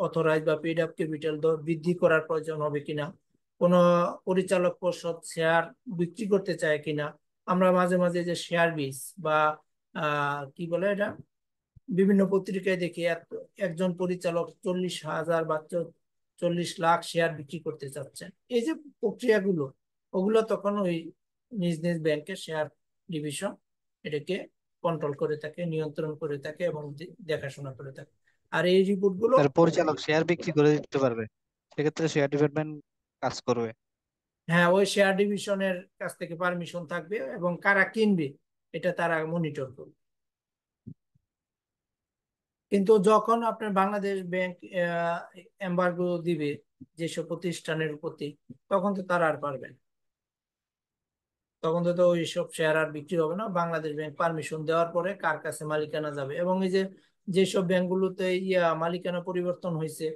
অথরাইজ বা পেড আপ ক্যাপিটাল বৃদ্ধি করার প্রয়োজন হবে কিনা, কোন পরিচালক পর্ষদ শেয়ার বিক্রি করতে চায় কিনা। আমরা মাঝে মাঝে যে শেয়ার বিস বা কি বলে এটা, বিভিন্ন পত্রিকায় দেখি একজন পরিচালক 40,000 বা 40 লাখ শেয়ার বিক্রি করতে চাচ্ছেন, এই যে প্রক্রিয়াগুলো, ওগুলো তখন ওই নিজ নিজ ব্যাংকের শেয়ার ডিভিশন এটাকে কন্ট্রোল করে থাকে, নিয়ন্ত্রণ করে থাকে এবং দেখাশোনা করে থাকে। আর এই রিপোর্টগুলো, তার পরিচালক শেয়ার বিক্রি করে দিতে পারবে, সেক্ষেত্রে শেয়ার ডিপার্টমেন্ট কাজ করবে। হ্যাঁ, ওই শেয়ার ডিভিশনের কাছ থেকে পারমিশন থাকবে এবং কারা কিনবে এটা তারা মনিটর করবে। কিন্তু যখন আপনার বাংলাদেশ ব্যাংক এমবার্গো দিবে যেসব প্রতিষ্ঠানের প্রতি, তখন তো তারা আর পারবে না, তখন তো ওইসব শেয়ার আর বিক্রি হবে না। বাংলাদেশ ব্যাংক পারমিশন দেওয়ার পরে কার কাছে মালিকানা যাবে, এবং এই যে যেসব ব্যাংকগুলোতে মালিকানা পরিবর্তন হয়েছে,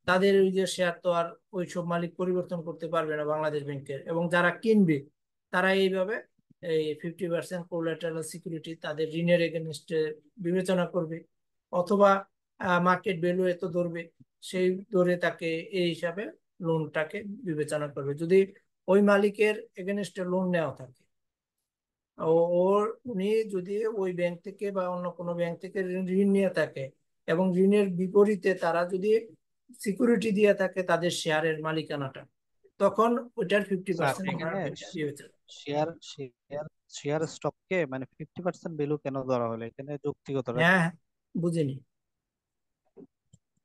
তাদের ওই যে শেয়ার তো আর ওইসব মালিক পরিবর্তন করতে পারবে না বাংলাদেশ ব্যাংকের, এবং যারা কিনবে তারা এইভাবে এই 50% কোলাটেরাল সিকিউরিটি তাদের ঋণের এগেনস্টে বিবেচনা করবে, অথবা মার্কেট ভ্যালু এত ধরবে, সেই ধরে তাকে এই হিসাবে লোনটাকে বিবেচনা করবে। যদি ওই মালিকের এগেনস্টে লোন নেওয়া থাকে, ওর উনি যদি ওই ব্যাংক থেকে বা অন্য কোনো ব্যাংক থেকে ঋণ নিয়ে থাকে এবং ঋণের বিপরীতে তারা যদি সিকিউরিটি দিয়ে থাকে তাদের শেয়ারের মালিকানাটা, তখন ওইটার ফিফটি স্যার পার্সেন্ট এখানে বিবেচনা। শেয়ার শেয়ার শেয়ার স্টককে মানে 50% ভ্যালু কেন ধরা হলো এখানে যৌক্তিকতাটা হ্যাঁ কি? হ্যাঁ, বুঝিনি।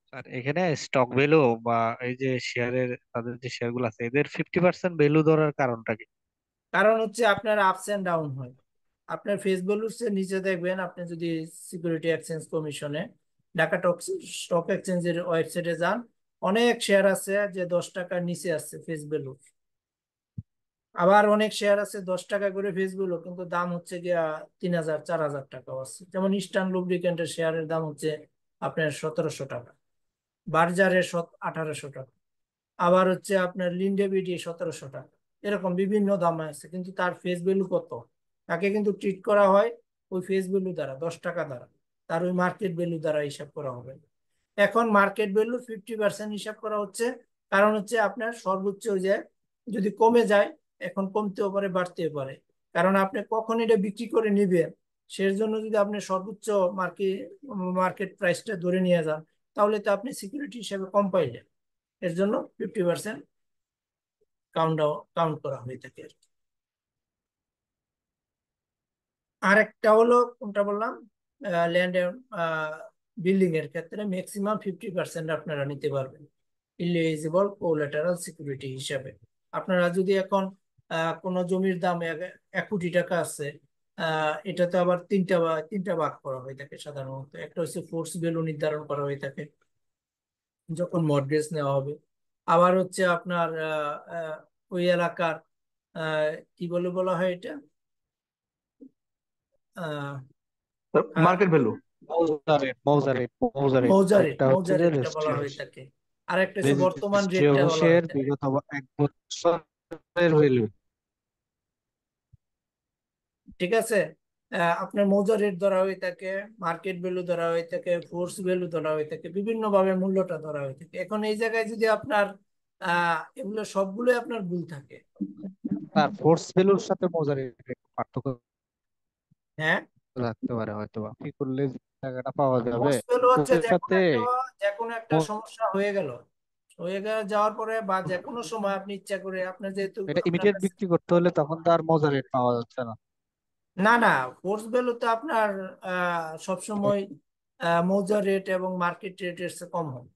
স্যার এখানে স্টক ভ্যালু বা এই যে শেয়ারের তাদের যে শেয়ার গুলো আছে এদের 50% ভ্যালু ধরার কারণটা কি? কারণ হচ্ছে আপনার আপস এন্ড ডাউন হয়। আপনার ফেস ভ্যালুর নিচে দেখবেন, আপনি যদি সিকিউরিটি এক্সচেঞ্জ কমিশনে, ঢাকা স্টক এক্সচেঞ্জের ওয়েবসাইটে যান, অনেক শেয়ার আছে যে 10 টাকার নিচে আছে ফেস ভ্যালু। আবার অনেক শেয়ার আছে 10 টাকা করে ফেস ভ্যালু, কিন্তু দাম হচ্ছে গিয়া 3,000 4,000 টাকাও আছে। যেমন ইস্টার্ন লুব্রিকেন্টের শেয়ারের দাম হচ্ছে আপনার 1,700 টাকা, বার্জারের 1,800 টাকা, আবার হচ্ছে আপনার লিন্ডে বিডি 1,700 টাকা। এরকম বিভিন্ন দাম আছে, কিন্তু তার ফেস ভ্যালু কত, তাকে কিন্তু ট্রিট করা হয় ওই ফেস ভ্যালু দ্বারা, 10 টাকা দ্বারা। তার ওই মার্কেট ভ্যালু দ্বারা হিসাব করা হবে। এখন মার্কেট ভ্যালু 50% হিসাব করা হচ্ছে, কারণ হচ্ছে আপনার সর্বোচ্চ যে যদি কমে যায়, এখন কমতেও পারে বাড়তেও পারে, কারণ আপনি কখন এটা বিক্রি করে নিবেন সেই জন্য যদি আপনি সর্বোচ্চ মার্কেট মার্কেট প্রাইসটা ধরে নিয়ে যান, তাহলে তো আপনি সিকিউরিটি হিসেবে কম পাইলেন। এর জন্য 50% কাউন্ট করা হয়ে থাকে আর কি। আর একটা হলো কোনটা বললাম, ল্যান্ড বিল্ডিং এর ক্ষেত্রে ম্যাক্সিমাম 50% আপনারা নিতে পারবেন ইলিজিবল কোলাটেরাল সিকিউরিটি হিসাবে। আপনারা যদি এখন কোনো জমির দাম 1 কোটি টাকা আছে, এটাতে আবার তিনটা ভাগ করা হয়ে থাকে সাধারণত। একটা হচ্ছে ফোর্স ভ্যালু নির্ধারণ করা হয়ে থাকে যখন মর্টগেজ নেওয়া হবে। আবার হচ্ছে আপনার ওই এলাকার আহ, কি বলে বলা হয় এটা, আহ, আহ, মার্কেট ভ্যালু, মৌজা রেট মৌজা রেট, একটা হচ্ছে মৌজা যে রেটটা বলা হয়ে রেজিস্ট্রি থাকে। আর একটা হচ্ছে বর্তমান রেজিস্ট্রি রেটটা বলা অফিসের হয়ে থাকে। বিগত 1 বছরের ভ্যালু। ঠিক আছে, আপনার মৌজা রেট ধরা হয়ে থাকে, মার্কেট ভ্যালু ধরা হয়ে থাকে, ফোর্স ভ্যালু ধরা হয়ে থাকে, বিভিন্ন ভাবে মূল্যটা ধরা হয়ে থাকে। এখন এই জায়গায় যদি আপনার এগুলো সবগুলোই আপনার ভুল থাকে। তার ফোর্স ভ্যালুর সাথে মৌজা রেটের পার্থক্য হ্যাঁ, থাকতে পারে হয়তো বা কি করলে টাকাটা পাওয়া যাবে ফোর্স ভ্যালু হচ্ছে ওদের সাথে। যে কোনো একটা সমস্যা হয়ে গেল, যাওয়ার পরে বা যে কোনো সময় আপনি ইচ্ছা করে, আপনার যেহেতু এটা আপনার ইমিডিয়েট কাছে, বিক্রি করতে হলে তখন তো আর মৌজা রেট পাওয়া যাচ্ছে না। না না, ফোর্স ভ্যালু তো আপনার সবসময় মৌজা রেট এবং মার্কেট রেটের চেয়ে কম হয়।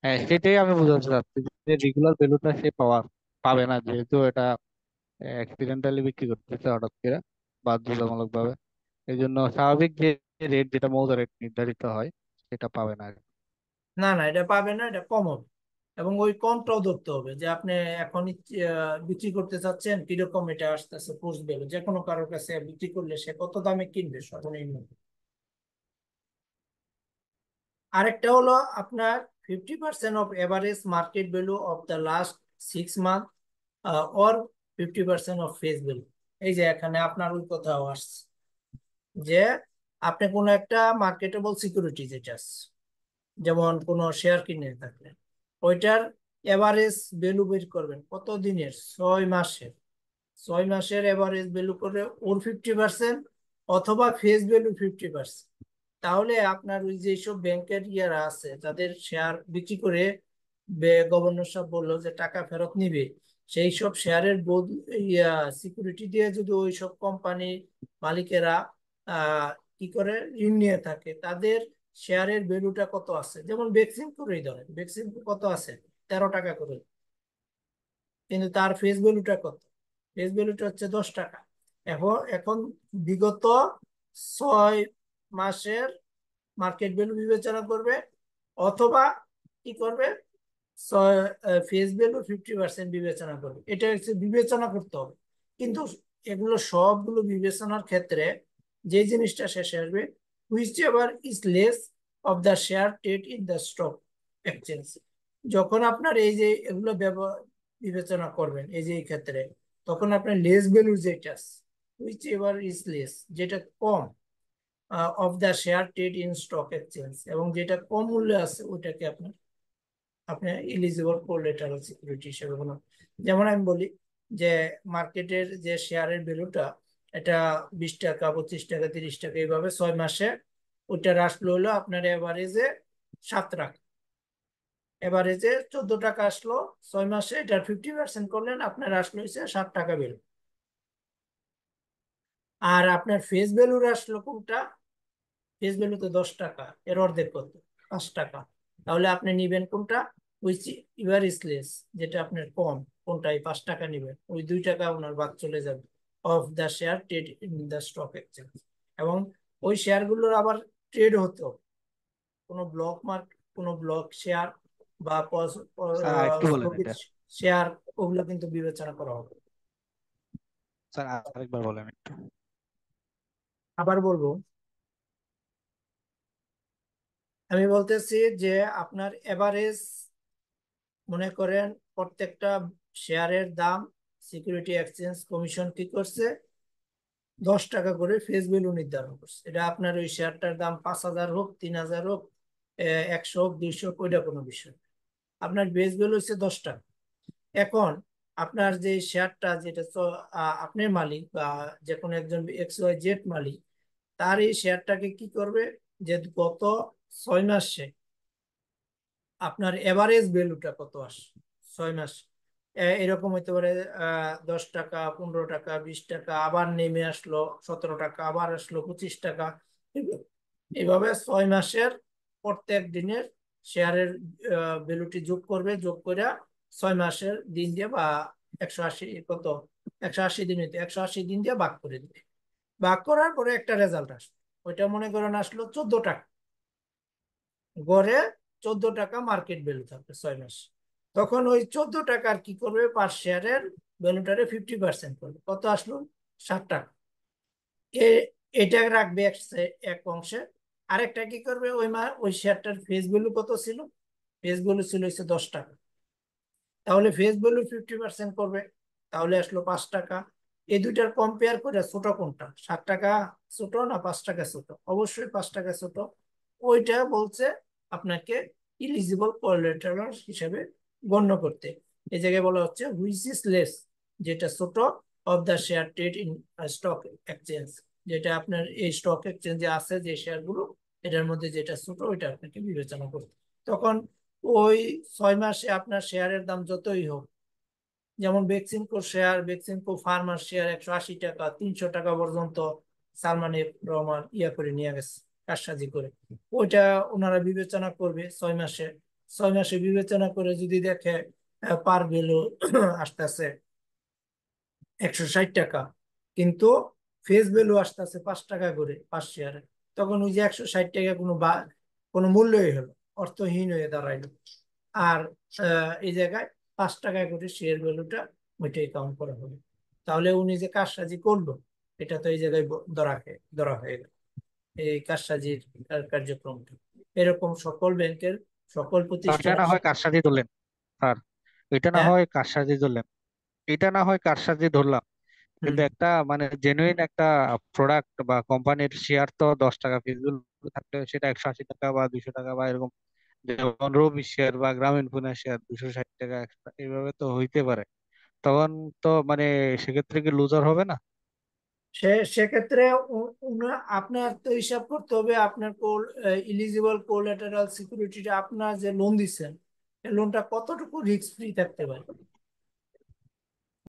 হ্যাঁ সেটাই আমি বোঝাতে চাচ্ছি যে রেগুলার ভ্যালুটা সে পাবে না, যেহেতু এটা অ্যাক্সিডেন্টালি বিক্রি করতেছে হঠাৎ করে বাধ্যতামূলক ভাবে। এই জন্য স্বাভাবিক যে রেট যেটা মৌজা রেট নির্ধারিত হয় সেটা পাবে না আর কি। না না, এটা পাবে না, এটা কম হবে। এবং ওই কমটাও ধরতে হবে যে আপনি এখন বিক্রি করতে চাচ্ছেন কিরকম, এটা আসতেছে ফোর্স ভ্যালু। যে কোনো কারোর কাছে বিক্রি করলে সে কত দামে কিনবে সর্বনিম্ন। আরেকটা হলো আপনার 50% of average market value of the last 6 month or 50% of face value. এই যে এখানে আপনার ওই কথাও আসছে যে আপনি কোনো একটা মার্কেটেবল সিকিউরিটি যেটা আছে, যেমন কোনো শেয়ার কিনে থাকলে, ওইটার এভারেজ ভ্যালু বের করবেন কত দিনের, 6 মাসের। 6 মাসের এভারেজ ভ্যালু করে ওর 50%, অথবা ফেস ভ্যালু 50%। তাহলে আপনার ওই যেসব ব্যাংকের ইয়ারা আছে যাদের শেয়ার বিক্রি করে গভর্নর সাহেব বললো যে টাকা ফেরত নিবে, সেই সব শেয়ারের ইয়া সিকিউরিটি দিয়ে যদি ওই সব কোম্পানি মালিকেরা আহ কি করে ঋণ নিয়ে থাকে, তাদের শেয়ারের ভ্যালুটা কত আছে, যেমন বেক্সিম করেই ধরেন, বেক্সিম কত আছে, 13 টাকা করে, কিন্তু তার ফেস ভ্যালুটা কত, ফেস ভ্যালুটা হচ্ছে 10 টাকা। এখন এখন বিগত 6 মাসের মার্কেট ভ্যালু বিবেচনা করবে, অথবা কি করবে, ফেস ভ্যালু 50% বিবেচনা করবে। এটা হচ্ছে বিবেচনা করতে হবে। কিন্তু এগুলো সবগুলো বিবেচনার ক্ষেত্রে যে জিনিসটা শেষে আসবে, which ever is less of the share trade in the stock exchange. যখন আপনার এই যে এগুলো বিবেচনা করবেন এই যে এই ক্ষেত্রে, তখন আপনার লেস ভ্যালু যেটা হুইচ এভার ইজ লেস, যেটা কম, of the share trade in stock exchange, এবং যেটা কম মূল্যে আছে ওইটাকে আপনি এলিজিবল কোলেটারাল সিকিউরিটি হিসেবে কোনো, যেমন আমি বলি যে মার্কেটের যে শেয়ারের ভ্যালুটা এটা 20 টাকা, 25 টাকা, 30 টাকা, এইভাবে 6 মাসে ওইটার আসলো হলো আপনার এভারেজে 7 টাকা, এভারেজে 14 টাকা আসলো, 6 মাসে এটার 50% করলেন, আপনার আসলো হচ্ছে 7 টাকা ভ্যালু। আর আপনার ফেস ভ্যালুর আসলো কোনটা, ফেস ভ্যালু তো 10 টাকা, এর অর্ধেক কত, 5 টাকা। তাহলে আপনি নিবেন কোনটা, উইচ ইভার ইজ লেস, যেটা আপনার কম, কোনটাই 5 টাকা নিবেন, ওই 2 টাকা ওনার বাদ চলে যাবে of the share trade in the stock exchange. এবং ওই শেয়ারগুলোর আবার ট্রেড হতো, কোনো ব্লক শেয়ার বা স্যার আরেকটু বলেন স্থগিত এটা। শেয়ার, ওগুলো কিন্তু বিবেচনা করা হবে। স্যার আরেকবার বলেন একটু। আবার বলবো, আমি বলতেছি যে আপনার এভারেজ, মনে করেন প্রত্যেকটা শেয়ারের দাম সিকিউরিটি এক্সচেঞ্জ কমিশন কি করছে, 10 টাকা করে ফেস ভ্যালু নির্ধারণ করছে। এটা আপনার ওই শেয়ারটার দাম 5,000 হোক, 3,000 হোক, 100 হোক, 200 হোক, ওইটা কোনো বিষয় না। আপনার বেস ভ্যালু হচ্ছে 10 টাকা। এখন আপনার যে শেয়ারটা, যেটা তো আপনার মালিক বা যে কোনো একজন XYZ মালিক, তার এই শেয়ারটাকে কি করবে, যে গত 6 মাসে আপনার এভারেজ ভ্যালুটা কত আসে 6 মাস, এরকম হইতে পারে 10 টাকা, 15 টাকা, 20 টাকা, আবার নেমে আসলো 17 টাকা, আবার আসলো 25 টাকা। এইভাবে 6 মাসের প্রত্যেক দিনের শেয়ারের ভ্যালুটি যোগ করবে, যোগ করে 6 মাসের দিন দিয়ে বা 180, কত, 180 দিন, 180 দিন দিয়ে ভাগ করে দিবে। ভাগ করার পরে একটা রেজাল্ট আসবে, ওইটা মনে করেন আসলো 14 টাকা, গড়ে 14 টাকা মার্কেট ভ্যালু থাকবে 6 মাস। তখন ওই 14 টাকার কি করবে, পার শেয়ারের ভ্যালুটারে 50% করবে, কত আসলো, 7 টাকা। এটা রাখবে এক অংশে। আরেকটা কি করবে, ওই শেয়ারটার ফেস ভ্যালু কত ছিল, ফেস ভ্যালু ছিল হচ্ছে 10 টাকা, তাহলে ফেস ভ্যালু 50% করবে, তাহলে আসলো 5 টাকা। এই দুইটার কম্পেয়ার করে ছোট কোনটা, 7 টাকা ছোট না 5 টাকা ছোট, অবশ্যই 5 টাকা ছোট। ওইটা বলছে আপনাকে ইলিজিবল কোলাটেরাল হিসেবে গণ্য করতে। এই জায়গায় বলা হচ্ছে হুইচ ইজ লেস, যেটা ছোট, of the share trade in stock exchange, যেটা আপনার এই স্টক এক্সচেঞ্জে আছে যে শেয়ারগুলো, এটার মধ্যে যেটা ছোট ওইটা আপনাকে বিবেচনা করতে। তখন ওই 6 মাসে আপনার শেয়ারের দাম যতই হোক, যেমন Beximco share, Beximco farmer share 180 টাকা, 300 টাকা পর্যন্ত সালমান এফ রহমান ইয়া করে নিয়ে গেছে, কারসাজি করে। ওইটা ওনারা বিবেচনা করবে 6 মাসে। 6 মাসে বিবেচনা করে যদি দেখে পার ভ্যালু আসতেছে 160 টাকা, কিন্তু ফেস ভ্যালু আসতেছে 5 টাকা করে পার শেয়ারে, তখন ওই যে 160 টাকা কোনো মূল্যই হলো, অর্থহীন হয়ে দাঁড়াইলো। আর এই জায়গায় 5 টাকা করে শেয়ার ভ্যালুটা ওইটাই কাউন্ট করা হবে। তাহলে উনি যে কারসাজি করলো, এটা তো এই জায়গায় ধরা হয়ে গেল এই কারসাজির কার্যক্রমটা। এরকম সকল ব্যাংকের, সকল এটা প্রতিষ্ঠানের না হয় কারসাজি ধরলেন স্যার, এটা না হ্যাঁ, হয় কারসাজি ধরলেন, এটা না হয় কারসাজি ধরলাম, হুম, কিন্তু একটা মানে জেনুইন একটা প্রোডাক্ট বা কোম্পানির শেয়ার তো 10 টাকা ফিজিবল থাকলে সেটা 180 টাকা বা 200 টাকা বা এরকম, যেমন রবি শেয়ার বা গ্রামীণ ফোনের শেয়ার 260 টাকা এইভাবে তো হইতে পারে। তখন তো মানে সেক্ষেত্রে কি লুজার হবে না? সেক্ষেত্রে আপনার তো হিসাব করতে হবে, আপনার ইলিজিবল কোলাটেরাল সিকিউরিটিটা, আপনার যে লোন দিচ্ছেন, এই লোনটা কতটুকু রিস্ক ফ্রি থাকতে পারে।